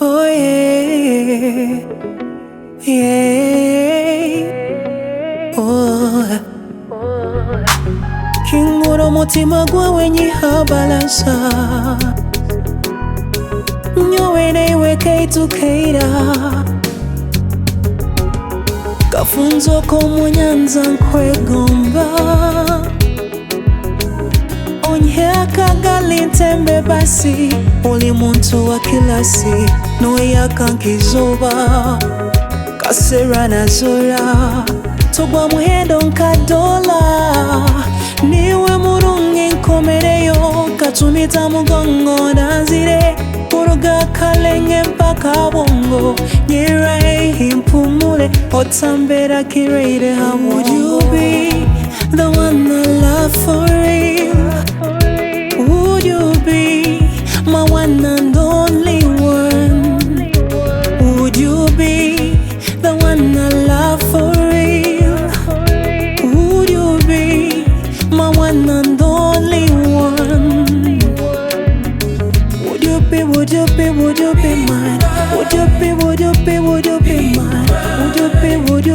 Oh yeah, yeah. Oh. Kingura omutima gwawe nyiha abalaza, nyowe naiwe kaitu kaira, kafunjo komunyanja nkwegomba, onyihe kagaali ntembe basi, uli muntu wa kilasi, noyaka nk'izoba, nkaserra nazora, togwa muhendo nkadola, niwe murungi nkomereyo, katumita mugongo nanzire, kuruga kalenge mpaka bongo, nyirahi mpumule, otambera kireire. How would you be the one I love for real? Would you be my one and only one? Would you be the one I love for real? Would you be my one and only one? Would you be mine? Would you be mine? Would you be mine? Would you be mine? Would you be mine?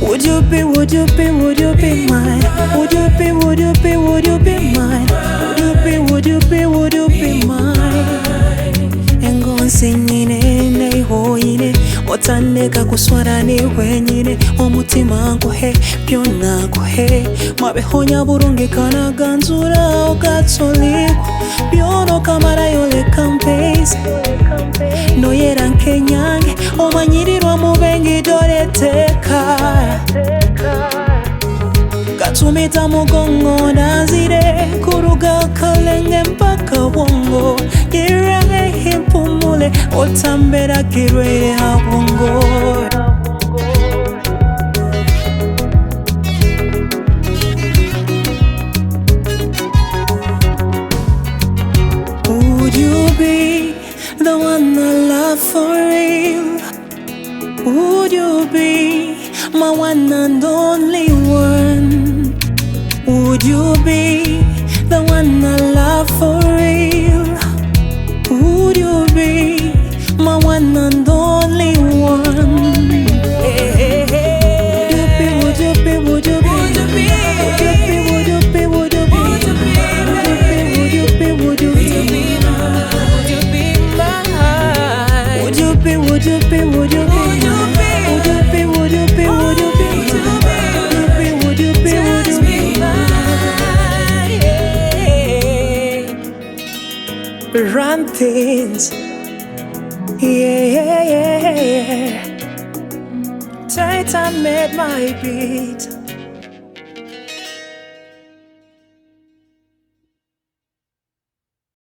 Would you be mine? Would you be mine? Engonsinyine naihoyine, otandeka kuswara niwe nyine, omutima nk'ohe byonna nk'ohe, mabehonya burungi kanaganzura okatsoliko, byono kamarayo leka mpeze, noyera nkenyange, omanyirirwa mu bengi dore teka, katumita mugongo nanzire, kuruga kalenge mpaka bongo, nyirahi mpumule, otambera kirere habongo. Would you be the one I love for real? Would you be my one and only one? Would you be the one I love for real? Would you be my one and only one? Would you be mine? Would you be run things, yeah. Tai Tan made my beat.